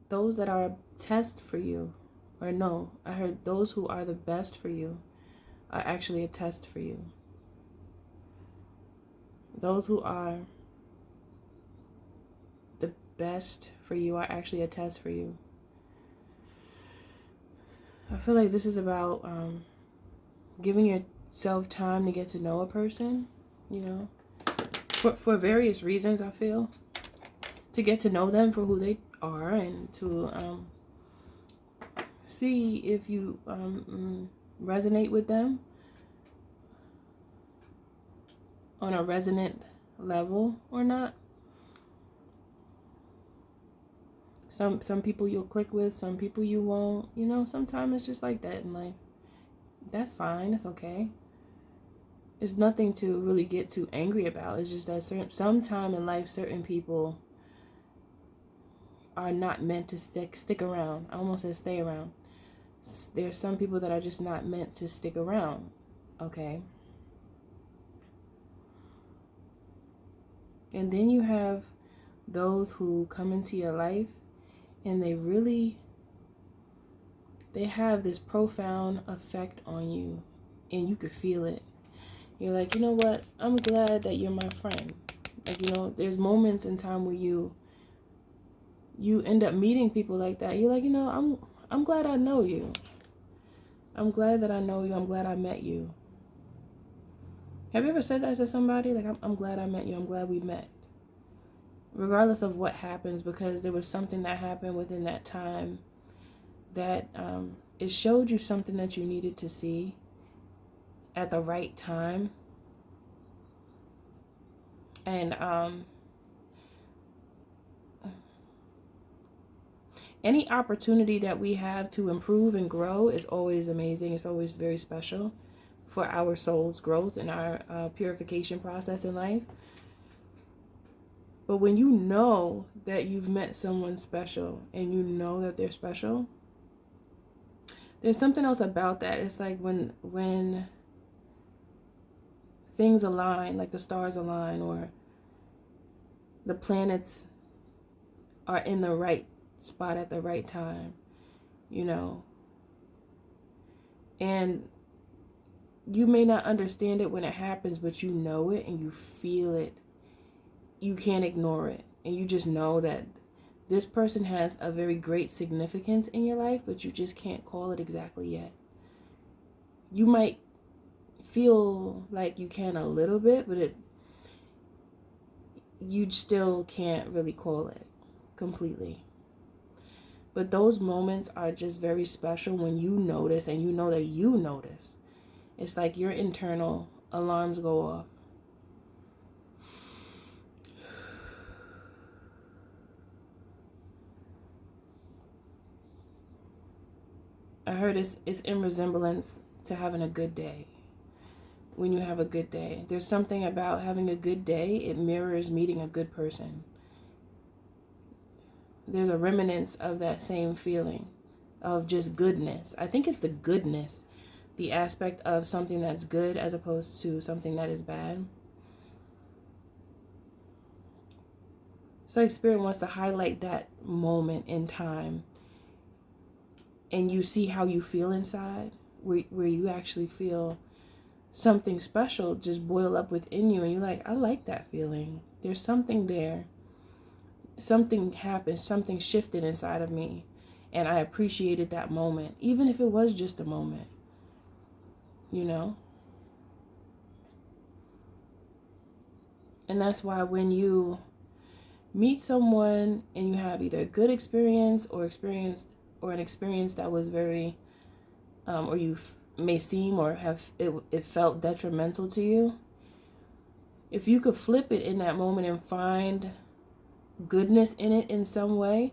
those that are a test for you, or no, I heard those who are the best for you are actually a test for you. Those who are the best for you are actually a test for you. I feel like this is about giving yourself time to get to know a person, you know, for various reasons. I feel to get to know them for who they are, and to see if you resonate with them on a resonant level or not. Some people you'll click with, some people you won't. You know, sometimes it's just like that in life. That's fine. That's okay. It's nothing to really get too angry about. It's just that sometime in life, certain people are not meant to stick around. I almost said stay around. There's some people that are just not meant to stick around. Okay. And then you have those who come into your life and they have this profound effect on you, and you could feel it. You're like, you know what? I'm glad that you're my friend. Like, you know, there's moments in time where you end up meeting people like that. You're like, you know, I'm glad I know you. I'm glad that I know you. I'm glad I met you. Have you ever said that to somebody? Like, I'm glad I met you. I'm glad we met. Regardless of what happens, because there was something that happened within that time that it showed you something that you needed to see at the right time. And any opportunity that we have to improve and grow is always amazing. It's always very special for our soul's growth and our purification process in life. But when you know that you've met someone special and you know that they're special, there's something else about that. It's like when things align, like the stars align, or the planets are in the right spot at the right time, you know. And you may not understand it when it happens, but you know it and you feel it. You can't ignore it. And you just know that this person has a very great significance in your life, but you just can't call it exactly yet. You might feel like you can a little bit, but you still can't really call it completely. But those moments are just very special when you notice, and you know that you notice. It's like your internal alarms go off. I heard it's in resemblance to having a good day. When you have a good day, there's something about having a good day. It mirrors meeting a good person. There's a remnants of that same feeling of just goodness. I think it's the goodness, the aspect of something that's good as opposed to something that is bad. It's like Spirit wants to highlight that moment in time, and you see how you feel inside, where you actually feel something special just boil up within you, and you're like, I like that feeling. There's something there. Something happened, something shifted inside of me, and I appreciated that moment, even if it was just a moment, you know? And that's why when you meet someone and you have either a good experience or an experience that was very, or you may seem or have it felt detrimental to you, if you could flip it in that moment and find goodness in it in some way,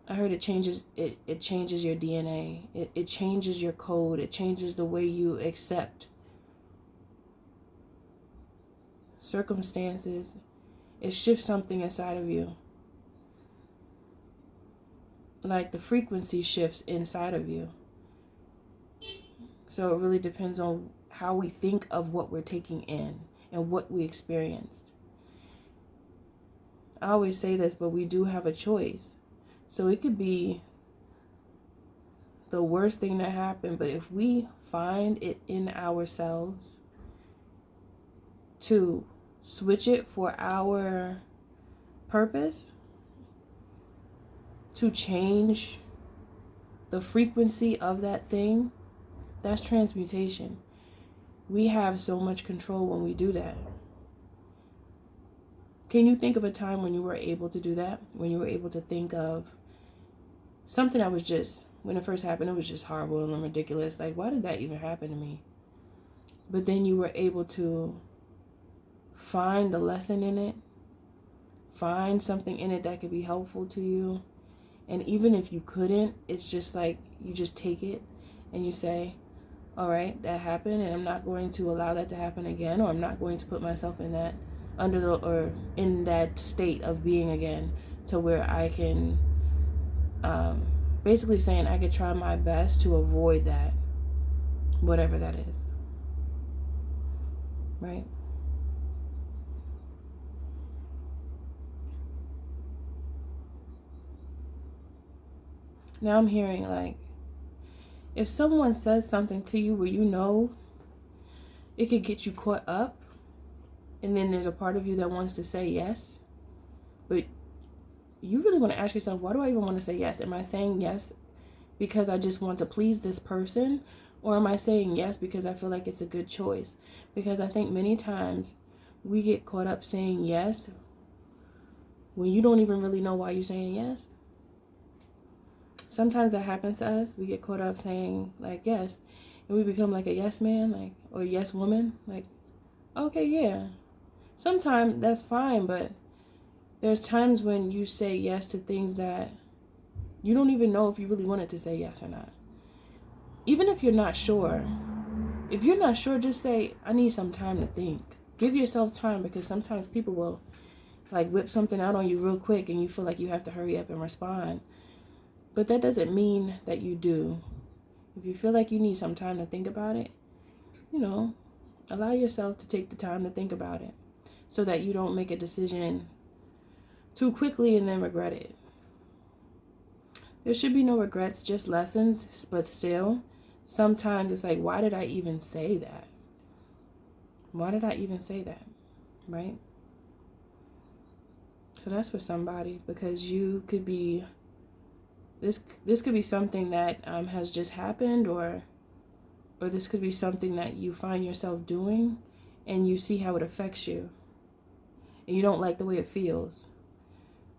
I heard it changes your DNA. It changes your code. It changes the way you accept circumstances. It shifts something inside of you. Like the frequency shifts inside of you. So it really depends on how we think of what we're taking in and what we experienced. I always say this, but we do have a choice So it could be the worst thing that happened, but if we find it in ourselves to switch it for our purpose, to change the frequency of that thing, that's transmutation. We have so much control when we do that. Can you think of a time when you were able to do that? When you were able to think of something that was just, when it first happened, it was just horrible and ridiculous. Like, why did that even happen to me? But then you were able to find the lesson in it, find something in it that could be helpful to you. And even if you couldn't, it's just like you just take it and you say, all right, that happened, and I'm not going to allow that to happen again, or I'm not going to put myself in that in that state of being again, to where I can basically saying I could try my best to avoid that, whatever that is. Right? Now I'm hearing, like, if someone says something to you where you know it could get you caught up, and then there's a part of you that wants to say yes, but you really want to ask yourself, why do I even want to say yes? Am I saying yes because I just want to please this person? Or am I saying yes because I feel like it's a good choice? Because I think many times we get caught up saying yes when you don't even really know why you're saying yes. Sometimes that happens to us. We get caught up saying like yes, and we become like a yes man, like, or yes woman. Like, okay, yeah. Sometimes that's fine, but there's times when you say yes to things that you don't even know if you really wanted to say yes or not. Even if you're not sure, just say, I need some time to think. Give yourself time, because sometimes people will like whip something out on you real quick and you feel like you have to hurry up and respond. But that doesn't mean that you do. If you feel like you need some time to think about it, allow yourself to take the time to think about it, so that you don't make a decision too quickly and then regret it. There should be no regrets, just lessons, but still, sometimes it's like, why did I even say that? Why did I even say that? Right? So that's for somebody, because you could be, this could be something that has just happened, or this could be something that you find yourself doing and you see how it affects you and you don't like the way it feels.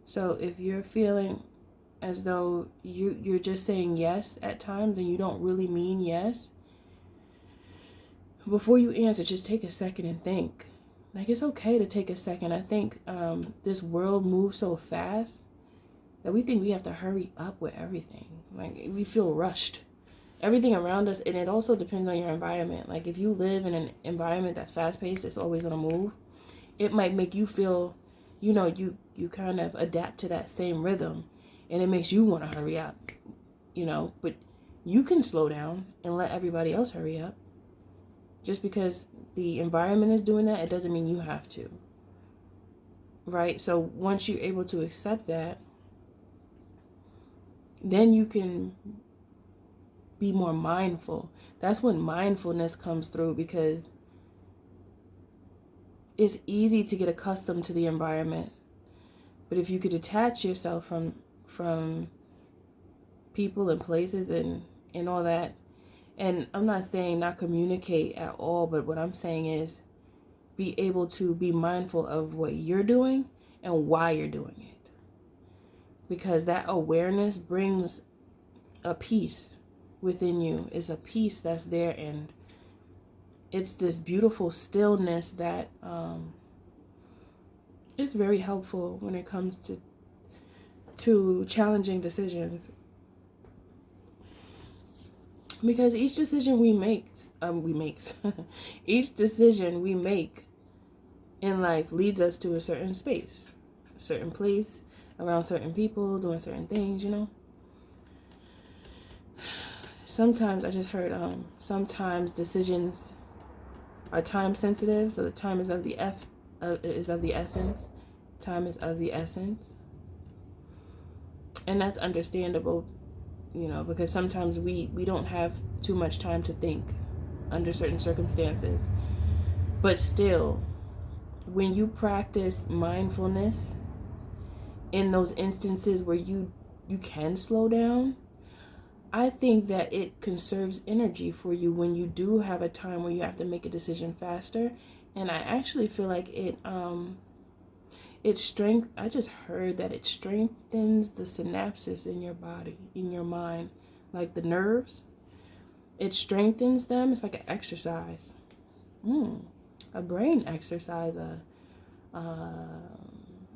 So if you're feeling as though you're just saying yes at times and you don't really mean yes, before you answer, just take a second and think. Like, it's okay to take a second. I think this world moves so fast that we think we have to hurry up with everything. Like, we feel rushed. Everything around us, and it also depends on your environment. Like, if you live in an environment that's fast-paced, it's always on a move, it might make you feel, you kind of adapt to that same rhythm, and it makes you want to hurry up, but you can slow down and let everybody else hurry up. Just because the environment is doing that, it doesn't mean you have to, right? So once you're able to accept that, then you can be more mindful. That's when mindfulness comes through, because it's easy to get accustomed to the environment. But if you could detach yourself from people and places and all that, and I'm not saying not communicate at all, but what I'm saying is be able to be mindful of what you're doing and why you're doing it. Because that awareness brings a peace within you. It's a peace that's there, and it's this beautiful stillness that is very helpful when it comes to challenging decisions. Because each decision each decision we make in life leads us to a certain space, a certain place, around certain people, doing certain things, Sometimes I just heard sometimes decisions are time sensitive, so the time is of the essence. Time is of the essence. And that's understandable, you know, because sometimes we don't have too much time to think under certain circumstances. But still, when you practice mindfulness in those instances where you can slow down, I think that it conserves energy for you when you do have a time where you have to make a decision faster. And I actually feel like I just heard that it strengthens the synapses in your body, in your mind, like the nerves. It strengthens them. It's like an exercise, a brain exercise, an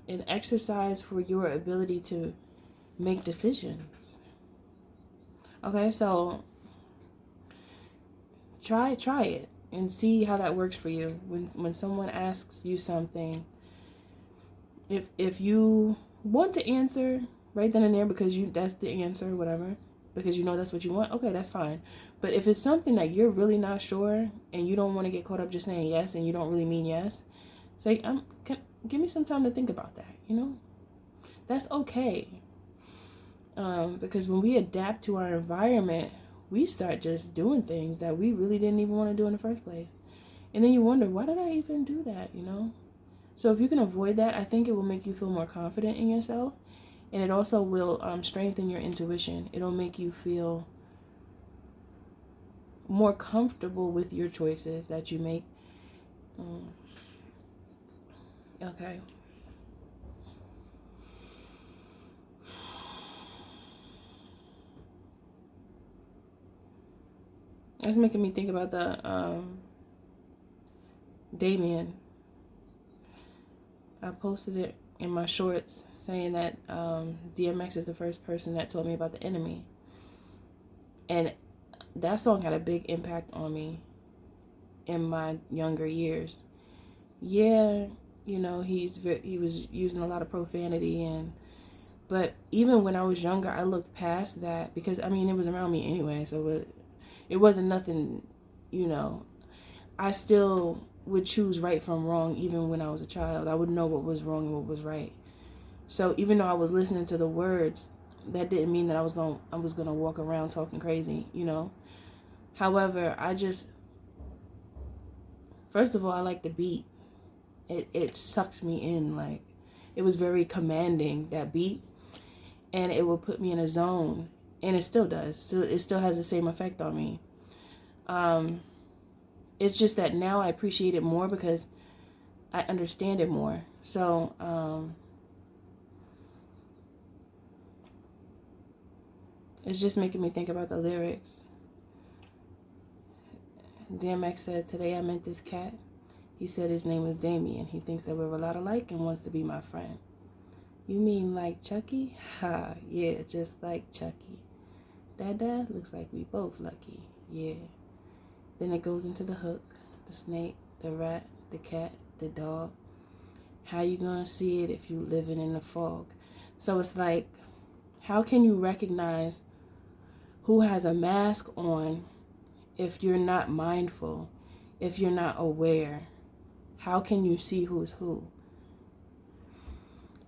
exercise for your ability to make decisions. Okay, so try it and see how that works for you. When someone asks you something, if you want to answer right then and there because that's the answer, whatever, because you know that's what you want, okay, that's fine. But if it's something that you're really not sure and you don't want to get caught up just saying yes and you don't really mean yes, say, give me some time to think about that, you know? That's okay. Because when we adapt to our environment, we start just doing things that we really didn't even want to do in the first place. And then you wonder, why did I even do that, you know? So if you can avoid that, I think it will make you feel more confident in yourself. And it also will strengthen your intuition. It'll make you feel more comfortable with your choices that you make. Okay. That's making me think about the Damien. I posted it in my shorts saying that DMX is the first person that told me about the enemy. And that song had a big impact on me in my younger years. Yeah, you know, he was using a lot of profanity, but even when I was younger, I looked past that because, I mean, it was around me anyway, so it wasn't nothing, you know. I still would choose right from wrong even when I was a child. I would know what was wrong and what was right. So even though I was listening to the words, that didn't mean that I was gonna walk around talking crazy, you know. However, first of all, I like the beat. It sucked me in, like it was very commanding, that beat, and it would put me in a zone, and it still does. It still has the same effect on me. It's just that now I appreciate it more because I understand it more. So, it's just making me think about the lyrics. DMX said, "Today I met this cat. He said his name was Damien. He thinks that we're a lot alike and wants to be my friend." You mean like Chucky? Ha, yeah, just like Chucky. Dada, looks like we both lucky. Yeah. Then it goes into the hook, the snake, the rat, the cat, the dog. How you gonna see it if you living in the fog? So it's like, how can you recognize who has a mask on if you're not mindful, if you're not aware? How can you see who's who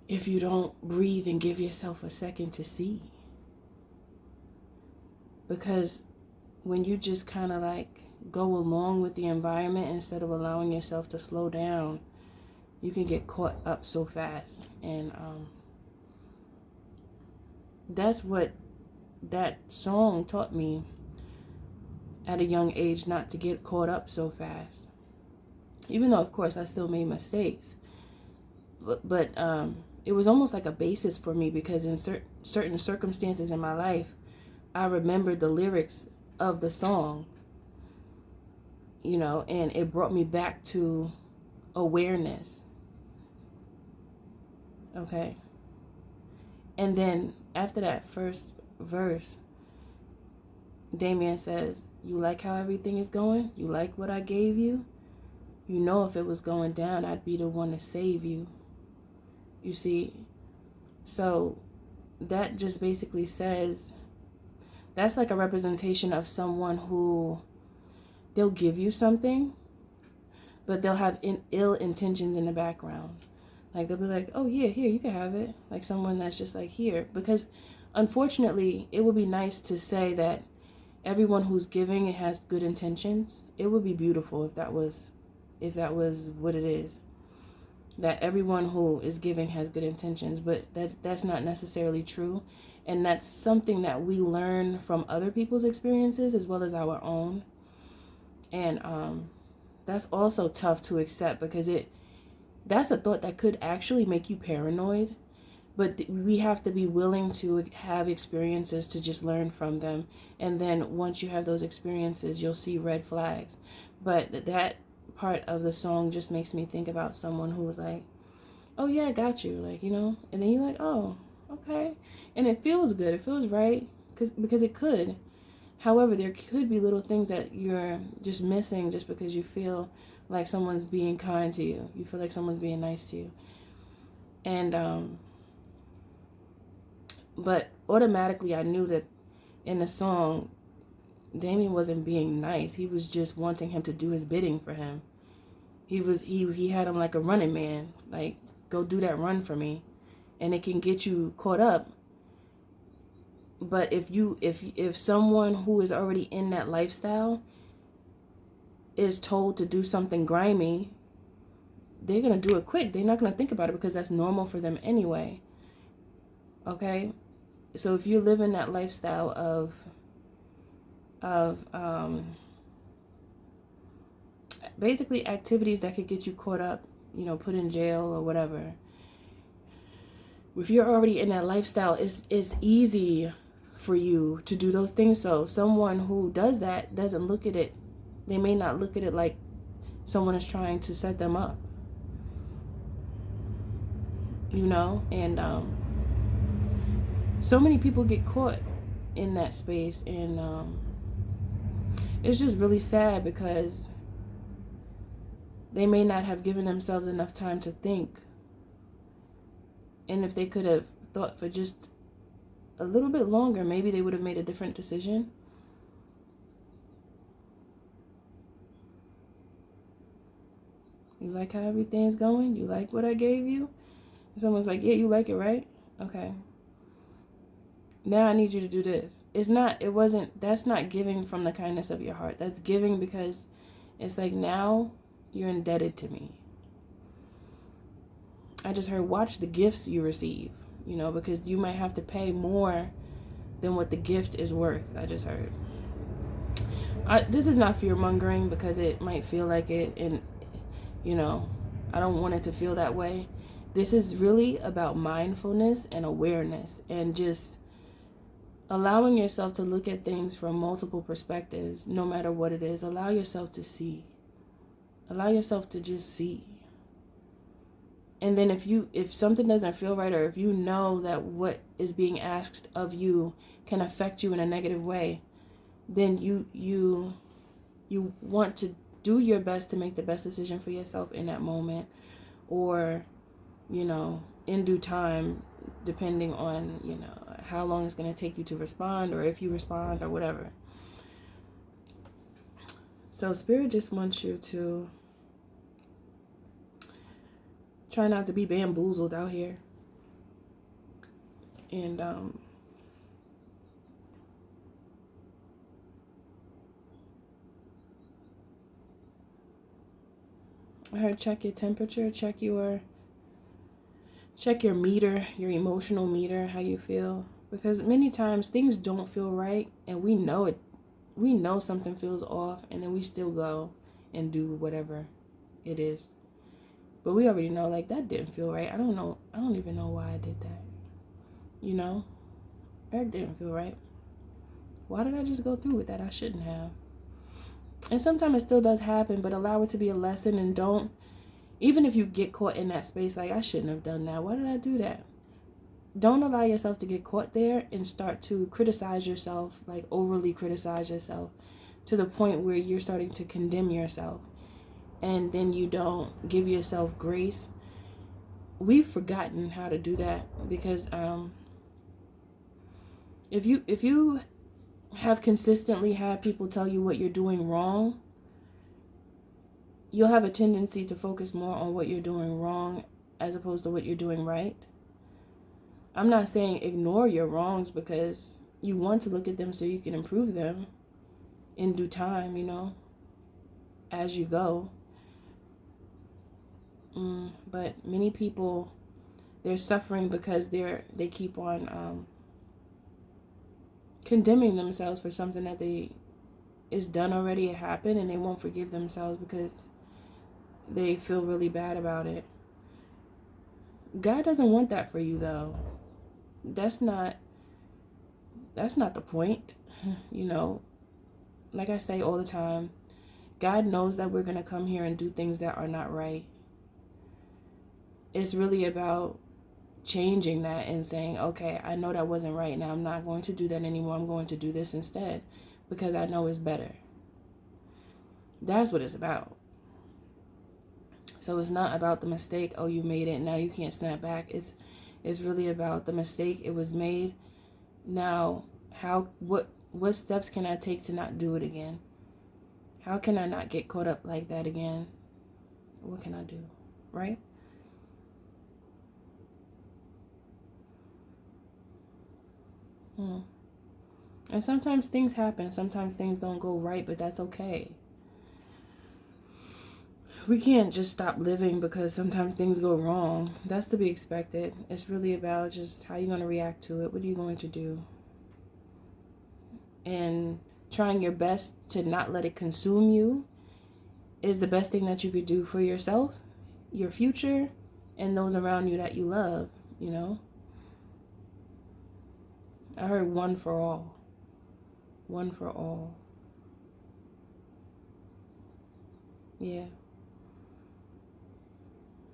if you don't breathe and give yourself a second to see? Because when you just kind of like go along with the environment instead of allowing yourself to slow down, you can get caught up so fast. And that's what that song taught me at a young age, not to get caught up so fast. Even though, of course, I still made mistakes. But it was almost like a basis for me, because in certain circumstances in my life, I remembered the lyrics of the song, you know, and it brought me back to awareness. Okay. And then after that first verse, Damien says, "You like how everything is going? You like what I gave you? You know, if it was going down, I'd be the one to save you." You see? So that just basically says, that's like a representation of someone who, they'll give you something, but they'll have ill intentions in the background. Like, they'll be like, oh yeah, here, you can have it. Like, someone that's just like, here. Because unfortunately, it would be nice to say that everyone who's giving, it has good intentions. It would be beautiful if that was what it is. That everyone who is giving has good intentions, but that's not necessarily true. And that's something that we learn from other people's experiences as well as our own. And that's also tough to accept, because that's a thought that could actually make you paranoid. But we have to be willing to have experiences to just learn from them. And then once you have those experiences, you'll see red flags. But that part of the song just makes me think about someone who was like, oh yeah, I got you. Like, you know, and then you're like, oh, okay. And it feels good. It feels right, because it could. However, there could be little things that you're just missing just because you feel like someone's being kind to you. You feel like someone's being nice to you. And, but automatically I knew that in the song, Damien wasn't being nice. He was just wanting him to do his bidding for him. He had him like a running man. Like, go do that run for me. And it can get you caught up. But if someone who is already in that lifestyle is told to do something grimy, they're going to do it quick. They're not going to think about it because that's normal for them anyway. Okay? So if you live in that lifestyle of basically activities that could get you caught up, you know, put in jail or whatever. If you're already in that lifestyle, it's easy for you to do those things. So someone who does that doesn't look at it. They may not look at it like someone is trying to set them up. You know? And so many people get caught in that space. And it's just really sad, because they may not have given themselves enough time to think. And if they could have thought for just a little bit longer, maybe they would have made a different decision. You like how everything's going? You like what I gave you? And someone's like, yeah, you like it, right? Okay. Now I need you to do this. That's not giving from the kindness of your heart. That's giving because it's like, now you're indebted to me. I just heard, watch the gifts you receive, you know, because you might have to pay more than what the gift is worth. I just heard. This is not fear mongering, because it might feel like it, and, you know, I don't want it to feel that way. This is really about mindfulness and awareness, and just allowing yourself to look at things from multiple perspectives, no matter what it is. Allow yourself to see. Allow yourself to just see. And then if something doesn't feel right, or if you know that what is being asked of you can affect you in a negative way, then you want to do your best to make the best decision for yourself in that moment, or, you know, in due time, depending on, you know, how long it's going to take you to respond, or if you respond, or whatever. So Spirit just wants you to try not to be bamboozled out here. And I heard, check your temperature, check your meter, your emotional meter, how you feel. Because many times things don't feel right, and we know it. We know something feels off, and then we still go and do whatever it is. But we already know, like, that didn't feel right. I don't know. I don't even know why I did that. You know? That didn't feel right. Why did I just go through with that? I shouldn't have. And sometimes it still does happen, but allow it to be a lesson, and don't, even if you get caught in that space, like, I shouldn't have done that. Why did I do that? Don't allow yourself to get caught there and start to criticize yourself, like overly criticize yourself, to the point where you're starting to condemn yourself. And then you don't give yourself grace. We've forgotten how to do that, because if you have consistently had people tell you what you're doing wrong, you'll have a tendency to focus more on what you're doing wrong as opposed to what you're doing right. I'm not saying ignore your wrongs, because you want to look at them so you can improve them in due time, you know, as you go. But many people, they're suffering because they keep on condemning themselves for something that is done already, it happened, and they won't forgive themselves because they feel really bad about it. God doesn't want that for you, though. That's not the point. You know, like I say all the time, God knows that we're going to come here and do things that are not right. It's really about changing that and saying, okay, I know that wasn't right. Now I'm not going to do that anymore. I'm going to do this instead because I know it's better. That's what it's about. So it's not about the mistake. Oh, you made it. Now you can't snap back. It's really about the mistake. It was made. Now, what steps can I take to not do it again? How can I not get caught up like that again? What can I do? Right? And sometimes things happen. Sometimes things don't go right, but that's okay. We can't just stop living because sometimes things go wrong. That's to be expected. It's really about just how you're going to react to it. What are you going to do? And trying your best to not let it consume you is the best thing that you could do for yourself, your future, and those around you that you love, you know? I heard one for all. One for all. Yeah.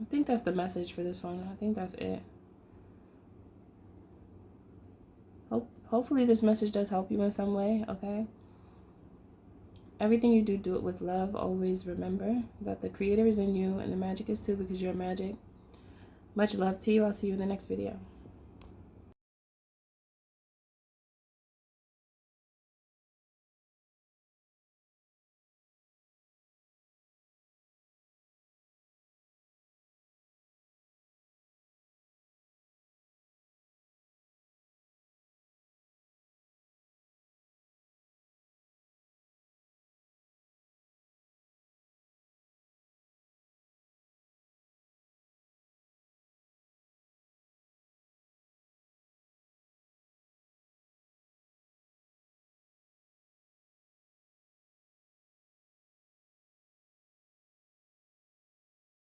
I think that's the message for this one. I think that's it. Hopefully this message does help you in some way, okay? Everything you do, do it with love. Always remember that the creator is in you and the magic is too, because you're magic. Much love to you. I'll see you in the next video.